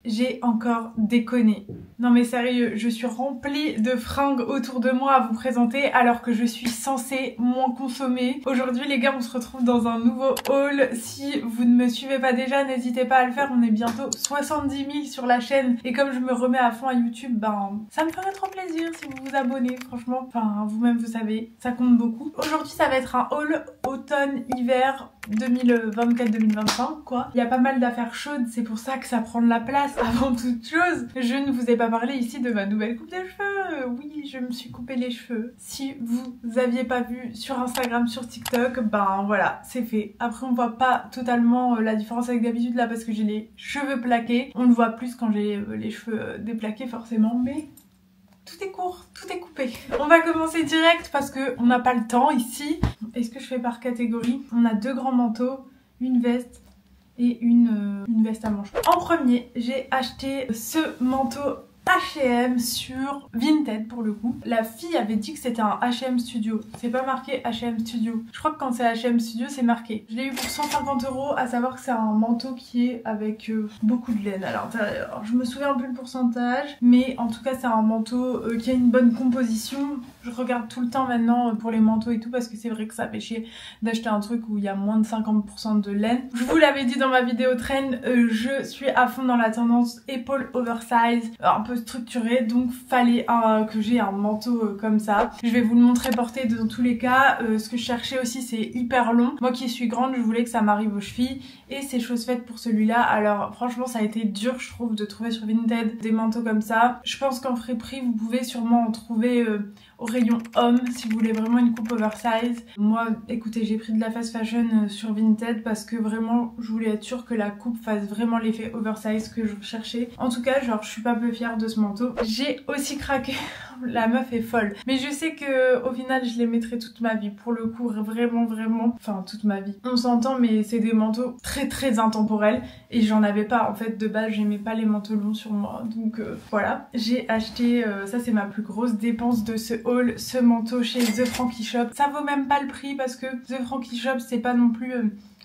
j'ai encore déconné. Non mais sérieux, je suis remplie de fringues autour de moi à vous présenter alors que je suis censée moins consommer. Aujourd'hui les gars, on se retrouve dans un nouveau haul. Si vous ne me suivez pas déjà, n'hésitez pas à le faire. On est bientôt 70 000 sur la chaîne et comme je me remets à fond à YouTube, ben ça me ferait trop plaisir si vous vous abonnez. Franchement, enfin vous-même vous savez, ça compte beaucoup. Aujourd'hui ça va être un haul automne-hiver 2024-2025 quoi. Il y a pas mal d'affaires chaudes, c'est pour ça que ça prend de la place. Avant toute chose, je ne vous ai pas parlé ici de ma nouvelle coupe de cheveux. Oui, je me suis coupé les cheveux. Si vous aviez pas vu sur Instagram, sur TikTok, ben voilà, c'est fait. Après on voit pas totalement la différence avec d'habitude là parce que j'ai les cheveux plaqués. On le voit plus quand j'ai les cheveux déplaqués forcément, mais tout est court, tout est coupé. On va commencer direct parce que on n'a pas le temps ici. Est-ce que je fais par catégorie? On a deux grands manteaux, une veste et une veste à manches. En premier, j'ai acheté ce manteau H&M sur Vinted pour le coup. La fille avait dit que c'était un H&M Studio. C'est pas marqué H&M Studio. Je crois que quand c'est H&M Studio, c'est marqué. Je l'ai eu pour 150 €, à savoir que c'est un manteau qui est avec beaucoup de laine à l'intérieur. Je me souviens plus le pourcentage, mais en tout cas c'est un manteau qui a une bonne composition. Je regarde tout le temps maintenant pour les manteaux et tout parce que c'est vrai que ça fait chier d'acheter un truc où il y a moins de 50% de laine. Je vous l'avais dit dans ma vidéo trend, je suis à fond dans la tendance épaule oversize, un peu structurée, donc fallait que j'ai un manteau comme ça. Je vais vous le montrer porté dans tous les cas. Ce que je cherchais aussi c'est hyper long. Moi qui suis grande, je voulais que ça m'arrive aux chevilles et c'est chose faite pour celui-là. Alors franchement ça a été dur je trouve de trouver sur Vinted des manteaux comme ça. Je pense qu'en frais prix vous pouvez sûrement en trouver au rayon homme si vous voulez vraiment une coupe oversize. Moi écoutez, j'ai pris de la fast fashion sur Vinted parce que vraiment je voulais être sûre que la coupe fasse vraiment l'effet oversize que je cherchais. En tout cas genre je suis pas peu fière de ce manteau. J'ai aussi craqué. La meuf est folle. Mais je sais que au final je les mettrai toute ma vie. Pour le coup vraiment enfin toute ma vie. On s'entend mais c'est des manteaux très intemporels et j'en avais pas en fait de base. J'aimais pas les manteaux longs sur moi donc voilà. J'ai acheté, ça c'est ma plus grosse dépense de ce haul, ce manteau chez The Frankie Shop. Ça vaut même pas le prix parce que The Frankie Shop c'est pas non plus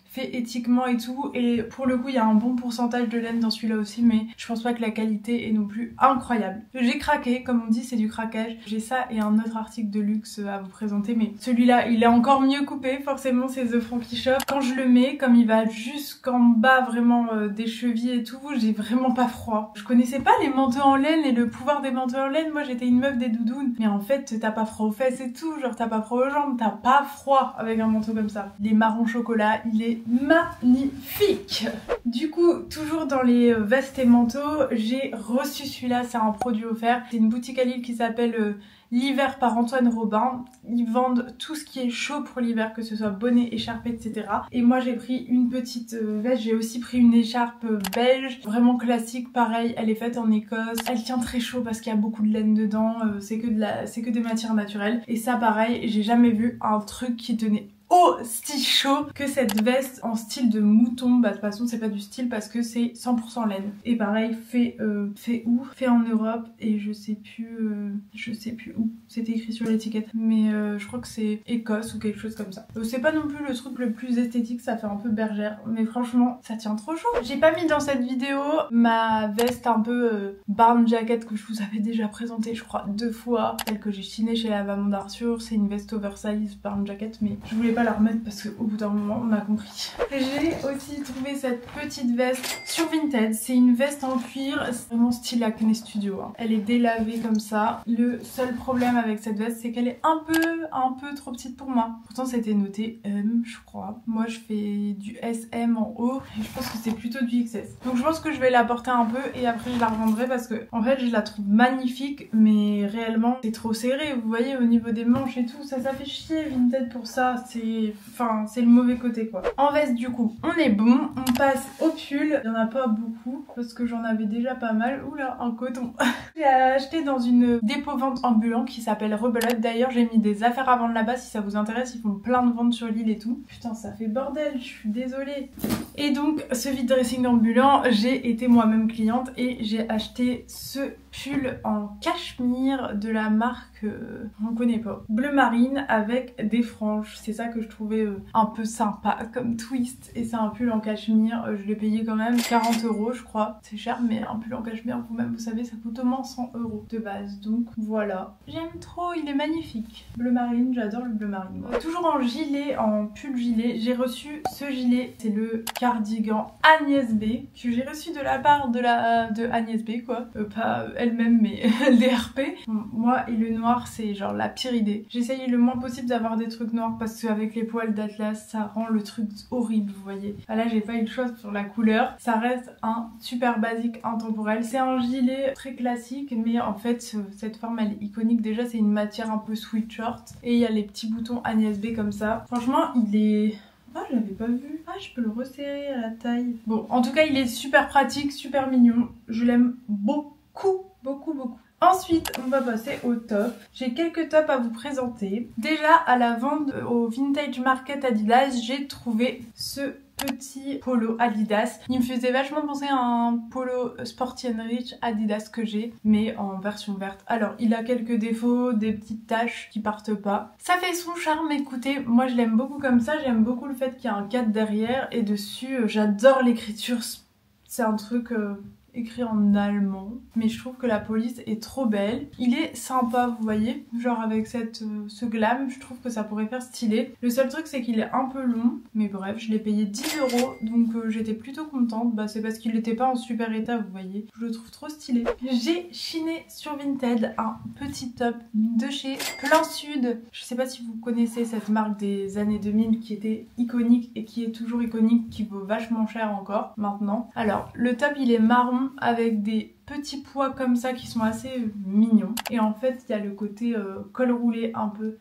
fait éthiquement et tout, et pour le coup il y a un bon pourcentage de laine dans celui-là aussi, mais je pense pas que la qualité est non plus incroyable. J'ai craqué, comme on dit c'est du craquage. J'ai ça et un autre article de luxe à vous présenter, mais celui-là il est encore mieux coupé, forcément c'est The Frankie Shop. Quand je le mets, comme il va jusqu'en bas vraiment des chevilles et tout, j'ai vraiment pas froid. Je connaissais pas les manteaux en laine et le pouvoir des manteaux en laine, moi j'étais une meuf des doudounes, mais en fait t'as pas froid aux fesses et tout, genre t'as pas froid aux jambes, t'as pas froid avec un manteau comme ça. Il est marron chocolat, il est magnifique. Du coup, toujours dans les vestes et manteaux, j'ai reçu celui-là, c'est un produit offert. C'est une boutique à Lille qui s'appelle L'Hiver par Antoine Robin. Ils vendent tout ce qui est chaud pour l'hiver, que ce soit bonnet, écharpe, etc. Et moi j'ai pris une petite veste, j'ai aussi pris une écharpe belge, vraiment classique, pareil, elle est faite en Écosse. Elle tient très chaud parce qu'il y a beaucoup de laine dedans, c'est que des matières naturelles. Et ça pareil, j'ai jamais vu un truc qui tenait aussi chaud que cette veste en style de mouton. Bah de toute façon c'est pas du style parce que c'est 100% laine. Et pareil fait où? Fait en Europe et je sais plus où. C'était écrit sur l'étiquette. Mais je crois que c'est Écosse ou quelque chose comme ça. C'est pas non plus le truc le plus esthétique, ça fait un peu bergère. Mais franchement ça tient trop chaud. J'ai pas mis dans cette vidéo ma veste un peu barn jacket que je vous avais déjà présentée je crois 2 fois. Celle que j'ai chinée chez la maman d'Arthur. C'est une veste oversize barn jacket mais je voulais pas la remettre parce qu'au bout d'un moment on a compris. J'ai aussi trouvé cette petite veste sur Vinted. C'est une veste en cuir, c'est vraiment style Acne Studio hein. Elle est délavée comme ça. Le seul problème avec cette veste c'est qu'elle est un peu trop petite pour moi. Pourtant c'était noté M je crois. Moi je fais du SM en haut et je pense que c'est plutôt du XS. Donc je pense que je vais la porter un peu et après je la revendrai parce que en fait je la trouve magnifique mais réellement c'est trop serré. Vous voyez au niveau des manches et tout ça fait chier Vinted pour ça. C'est le mauvais côté quoi. En veste du coup on est bon, on passe au pull. Il y en a pas beaucoup parce que j'en avais déjà pas mal. Oula un coton. J'ai acheté dans une dépôt-vente ambulant qui s'appelle Rebelote. D'ailleurs j'ai mis des affaires à vendre là-bas si ça vous intéresse, ils font plein de ventes sur l'île et tout. Putain ça fait bordel, je suis désolée. Et donc ce vide dressing ambulant, j'ai été moi-même cliente et j'ai acheté ce pull en cachemire de la marque on connaît pas, bleu marine avec des franges. C'est ça que je trouvais un peu sympa comme twist. Et c'est un pull en cachemire, je l'ai payé quand même 40 € je crois. C'est cher mais un pull en cachemire vous-même vous savez ça coûte au moins 100 € de base. Donc voilà. J'aime trop, il est magnifique. Bleu marine, j'adore le bleu marine. Toujours en gilet, en pull gilet, j'ai reçu ce gilet. C'est le cardigan Agnès B que j'ai reçu de la part de Agnès B quoi. Pas elle-même mais les RP. Bon, moi et le noir c'est genre la pire idée. J'essaye le moins possible d'avoir des trucs noirs parce qu'avec les poils d'Atlas ça rend le truc horrible vous voyez. Ah là j'ai pas eu le choix sur la couleur. Ça reste un super basique intemporel. C'est un gilet très classique mais en fait cette forme elle est iconique. Déjà c'est une matière un peu sweatshirt et il y a les petits boutons Agnès B comme ça. Franchement il est... Ah je l'avais pas vu. Ah je peux le resserrer à la taille. Bon en tout cas il est super pratique, super mignon. Je l'aime beaucoup. Ensuite, on va passer au top. J'ai quelques tops à vous présenter. Déjà, à la vente au Vintage Market Adidas, j'ai trouvé ce petit polo Adidas. Il me faisait vachement penser à un polo Sporty & Rich Adidas que j'ai, mais en version verte. Alors, il a quelques défauts, des petites taches qui partent pas. Ça fait son charme, écoutez, moi je l'aime beaucoup comme ça. J'aime beaucoup le fait qu'il y a un cadre derrière et dessus, j'adore l'écriture. C'est un truc... écrit en allemand, mais je trouve que la police est trop belle. Il est sympa, vous voyez, genre avec ce glam, je trouve que ça pourrait faire stylé. Le seul truc c'est qu'il est un peu long, mais bref, je l'ai payé 10 €, donc j'étais plutôt contente. Bah c'est parce qu'il n'était pas en super état, vous voyez. Je le trouve trop stylé. J'ai chiné sur Vinted un petit top de chez Plein Sud. Je sais pas si vous connaissez cette marque des années 2000 qui était iconique et qui est toujours iconique, qui vaut vachement cher encore maintenant. Alors, le top il est marron avec des petits pois comme ça qui sont assez mignons. Et en fait, il y a le côté col roulé un peu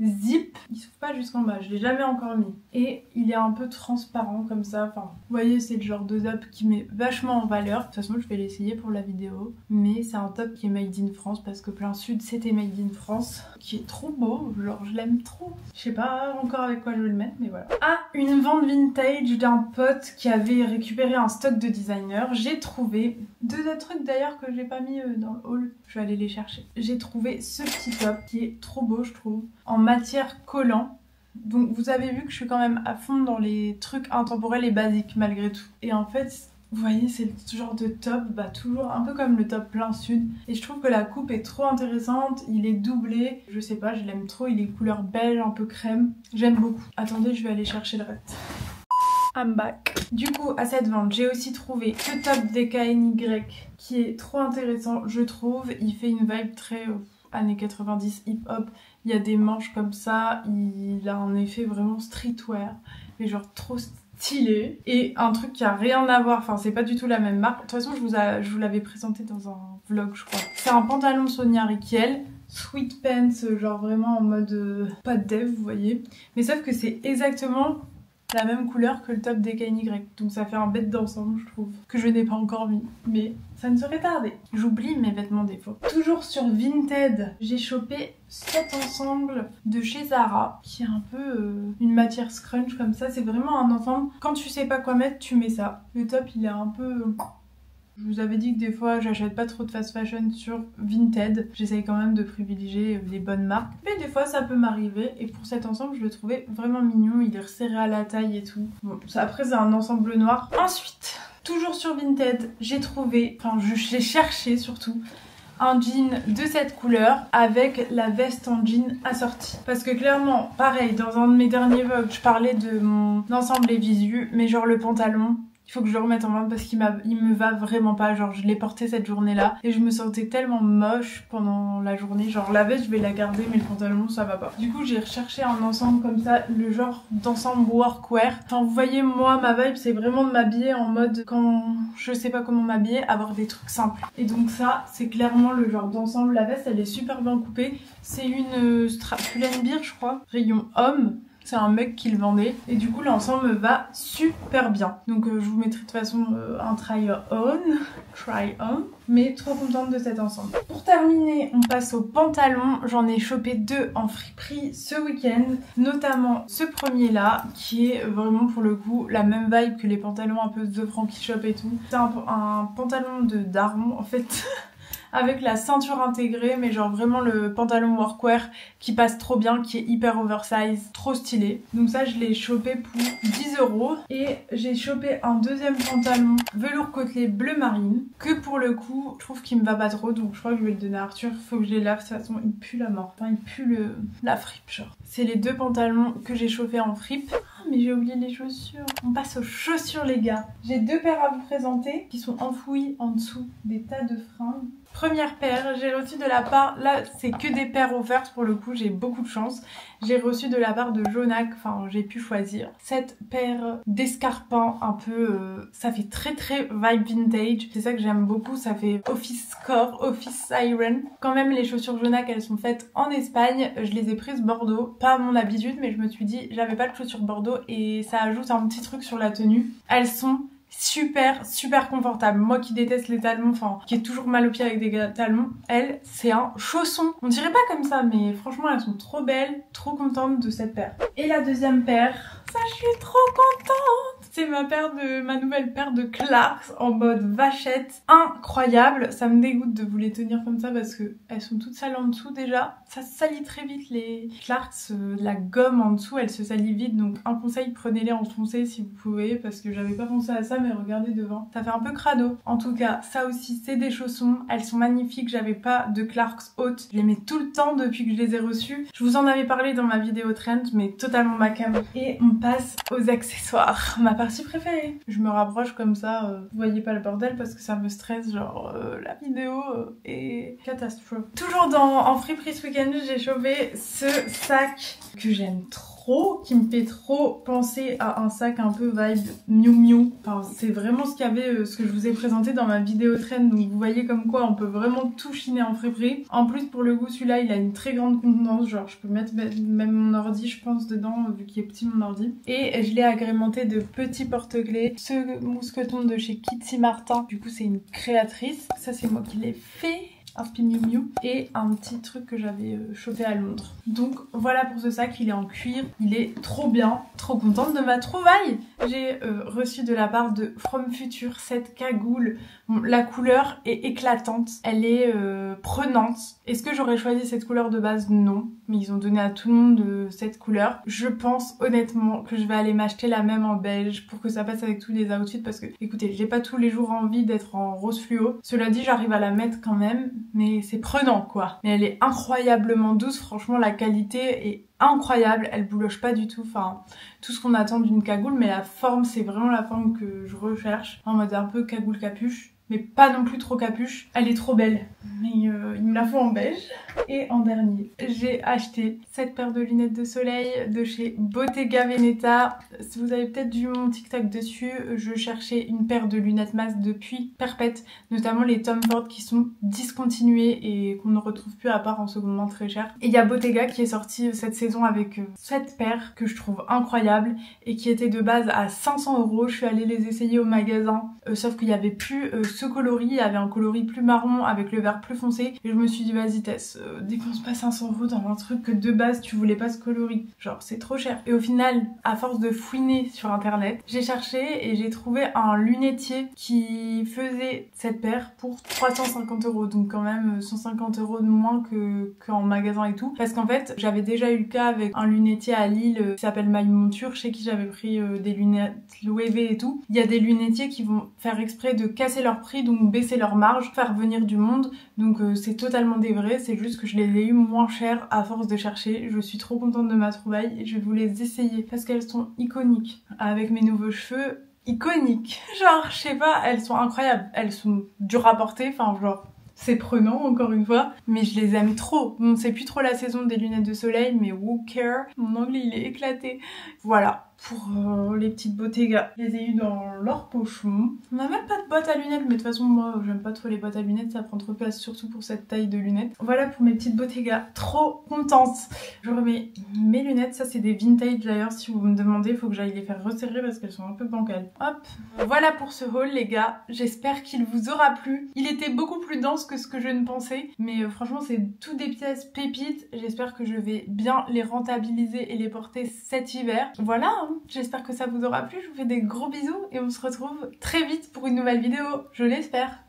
zip. Il s'ouvre pas jusqu'en bas, je l'ai jamais encore mis. Et il est un peu transparent comme ça. Enfin, vous voyez, c'est le genre de top qui met vachement en valeur. De toute façon, je vais l'essayer pour la vidéo. Mais c'est un top qui est made in France parce que Plein Sud, c'était made in France. Qui est trop beau, genre je l'aime trop. Je sais pas encore avec quoi je vais le mettre, mais voilà. À une vente vintage d'un pote qui avait récupéré un stock de designer, j'ai trouvé deux autres trucs d'ailleurs que j'ai pas mis dans le haul. Je vais aller les chercher. J'ai trouvé ce petit top qui est trop beau, je trouve, en matière collant. Donc vous avez vu que je suis quand même à fond dans les trucs intemporels et basiques malgré tout. Et en fait, vous voyez, c'est ce genre de top, bah toujours un peu comme le top Plein Sud. Et je trouve que la coupe est trop intéressante, il est doublé. Je sais pas, je l'aime trop, il est couleur beige, un peu crème. J'aime beaucoup. Attendez, je vais aller chercher le reste. I'm back. Du coup, à cette vente, j'ai aussi trouvé ce top DKNY qui est trop intéressant, je trouve. Il fait une vibe très années 90 hip-hop. Il y a des manches comme ça, il a un effet vraiment streetwear, mais genre trop stylé. Et un truc qui a rien à voir, enfin c'est pas du tout la même marque. De toute façon, je vous l'avais présenté dans un vlog, je crois. C'est un pantalon de Sonia Rykiel. Sweat pants, genre vraiment en mode pas de dev, vous voyez. Mais sauf que c'est exactement la même couleur que le top DKNY, donc ça fait un bête d'ensemble je trouve, que je n'ai pas encore mis, mais ça ne serait tardé. J'oublie mes vêtements défaut. Toujours sur Vinted, j'ai chopé cet ensemble de chez Zara, qui est un peu une matière scrunch comme ça, c'est vraiment un ensemble, quand tu sais pas quoi mettre, tu mets ça. Le top il est un peu... Je vous avais dit que des fois j'achète pas trop de fast fashion sur Vinted. J'essaye quand même de privilégier les bonnes marques. Mais des fois ça peut m'arriver et pour cet ensemble je le trouvais vraiment mignon. Il est resserré à la taille et tout. Bon, ça, après c'est un ensemble noir. Ensuite, toujours sur Vinted, j'ai trouvé, enfin j'ai cherché surtout, un jean de cette couleur avec la veste en jean assortie. Parce que clairement, pareil, dans un de mes derniers vlogs, je parlais de mon ensemble et visu, mais genre le pantalon... Il faut que je le remette en vente parce qu'il me va vraiment pas. Genre je l'ai porté cette journée-là et je me sentais tellement moche pendant la journée. Genre la veste je vais la garder mais le pantalon ça va pas. Du coup j'ai recherché un ensemble comme ça, le genre d'ensemble workwear. Enfin vous voyez moi ma vibe c'est vraiment de m'habiller en mode quand je sais pas comment m'habiller, avoir des trucs simples. Et donc ça c'est clairement le genre d'ensemble. La veste elle est super bien coupée. C'est une Pull&Bear je crois, rayon homme. C'est un mec qui le vendait et du coup l'ensemble me va super bien. Donc je vous mettrai de toute façon un try on, mais trop contente de cet ensemble. Pour terminer, on passe aux pantalons. J'en ai chopé deux en friperie ce week-end, notamment ce premier là qui est vraiment pour le coup la même vibe que les pantalons un peu The Frankie Shop et tout. C'est un pantalon de daron en fait. avec la ceinture intégrée, mais genre vraiment le pantalon workwear qui passe trop bien, qui est hyper oversize, trop stylé. Donc ça je l'ai chopé pour 10 €. Et j'ai chopé un deuxième pantalon velours côtelé bleu marine, que pour le coup je trouve qu'il me va pas trop, donc je crois que je vais le donner à Arthur. Faut que je les lave, de toute façon il pue la mort, enfin il pue la fripe genre. C'est les deux pantalons que j'ai chauffés en fripe. Mais j'ai oublié les chaussures. On passe aux chaussures les gars. J'ai deux paires à vous présenter qui sont enfouies en dessous des tas de fringues. Première paire, j'ai reçu de la part, là c'est que des paires offertes pour le coup, j'ai beaucoup de chance. J'ai reçu de la part de Jonac, enfin j'ai pu choisir cette paire d'escarpins un peu, ça fait très vibe vintage. C'est ça que j'aime beaucoup, ça fait office core, office siren. Quand même les chaussures Jonac elles sont faites en Espagne, je les ai prises Bordeaux, pas à mon habitude mais je me suis dit j'avais pas de chaussures Bordeaux et ça ajoute un petit truc sur la tenue. Elles sont super confortable. Moi qui déteste les talons, enfin qui ai toujours mal aux pieds avec des talons, elle c'est un chausson. On dirait pas comme ça mais franchement elles sont trop belles, trop contente de cette paire. Et la deuxième paire, ça je suis trop contente. C'est ma nouvelle paire de Clarks en mode vachette. Incroyable. Ça me dégoûte de vous les tenir comme ça parce que elles sont toutes sales en dessous déjà. Ça se salit très vite les Clarks. La gomme en dessous elle se salit vite. Donc un conseil, prenez-les en foncé si vous pouvez parce que j'avais pas pensé à ça mais regardez devant. Ça fait un peu crado. En tout cas ça aussi c'est des chaussons. Elles sont magnifiques. J'avais pas de Clarks hautes. Je les mets tout le temps depuis que je les ai reçues. Je vous en avais parlé dans ma vidéo trend mais totalement ma cam. Et on passe aux accessoires. Ma partie préférée. Je me rapproche comme ça, vous voyez pas le bordel parce que ça me stresse, genre la vidéo est catastrophe. Toujours en friperie ce week-end, j'ai chopé ce sac que j'aime trop, qui me fait trop penser à un sac un peu vibe Miu Miu. Enfin c'est vraiment ce qu'il y avait, ce que je vous ai présenté dans ma vidéo trend, donc vous voyez comme quoi on peut vraiment tout chiner en friperie. En plus pour le goût celui-là il a une très grande contenance, genre je peux mettre même mon ordi je pense dedans vu qu'il est petit mon ordi. Et je l'ai agrémenté de petits porte-clés, ce mousqueton de chez Kitty Martin, du coup c'est une créatrice, ça c'est moi qui l'ai fait. Un spin Miu Miu et un petit truc que j'avais chopé à Londres. Donc voilà pour ce sac, il est en cuir, il est trop bien, trop contente de ma trouvaille. J'ai reçu de la part de From Future cette cagoule. Bon, la couleur est éclatante, elle est prenante. Est-ce que j'aurais choisi cette couleur de base? Non, mais ils ont donné à tout le monde cette couleur. Je pense honnêtement que je vais aller m'acheter la même en beige pour que ça passe avec tous les outfits parce que écoutez, j'ai pas tous les jours envie d'être en rose fluo. Cela dit, j'arrive à la mettre quand même, mais c'est prenant quoi. Mais elle est incroyablement douce, franchement la qualité est incroyable, elle bouloche pas du tout, enfin tout ce qu'on attend d'une cagoule, mais la forme c'est vraiment la forme que je recherche, en mode un peu cagoule capuche. Mais pas non plus trop capuche. Elle est trop belle. Mais il me la faut en beige. Et en dernier, j'ai acheté cette paire de lunettes de soleil de chez Bottega Veneta. Vous avez peut-être vu mon TikTok dessus. Je cherchais une paire de lunettes masques depuis perpète. Notamment les Tom Ford qui sont discontinuées et qu'on ne retrouve plus à part en seconde main très cher. Et il y a Bottega qui est sorti cette saison avec cette paire que je trouve incroyable et qui était de base à 500 €. Je suis allée les essayer au magasin. Sauf qu'il n'y avait plus ce coloris, il y avait un coloris plus marron avec le vert plus foncé et je me suis dit vas-y Tess, dépense pas 500 € dans un truc que de base tu voulais pas ce coloris, genre c'est trop cher. Et au final, à force de fouiner sur internet, j'ai cherché et j'ai trouvé un lunetier qui faisait cette paire pour 350 €, donc quand même 150 € de moins qu'en magasin et tout, parce qu'en fait j'avais déjà eu le cas avec un lunetier à Lille qui s'appelle My Monture, chez qui j'avais pris des lunettes Loewe et tout. Il y a des lunetiers qui vont faire exprès de casser leur prix, donc baisser leur marge, faire venir du monde, donc c'est totalement des vrais, c'est juste que je les ai eu moins cher à force de chercher. Je suis trop contente de ma trouvaille et je vais vous les essayer parce qu'elles sont iconiques. Avec mes nouveaux cheveux, iconiques. Genre, je sais pas, elles sont incroyables, elles sont dures à porter, enfin genre... C'est prenant encore une fois, mais je les aime trop. Bon, c'est plus trop la saison des lunettes de soleil, mais who care? Mon anglais il est éclaté. Voilà. Pour les petites Bottega, je les ai eu dans leur pochon. On n'a même pas de boîte à lunettes, mais de toute façon moi j'aime pas trop les boîtes à lunettes, ça prend trop de place, surtout pour cette taille de lunettes. Voilà pour mes petites Bottega, trop contente. Je remets mes lunettes, ça c'est des vintage d'ailleurs, si vous me demandez, il faut que j'aille les faire resserrer parce qu'elles sont un peu bancales. Hop, voilà pour ce haul les gars, j'espère qu'il vous aura plu. Il était beaucoup plus dense que ce que je ne pensais, mais franchement c'est tout des pièces pépites, j'espère que je vais bien les rentabiliser et les porter cet hiver. Voilà, hein. J'espère que ça vous aura plu, je vous fais des gros bisous et on se retrouve très vite pour une nouvelle vidéo, je l'espère.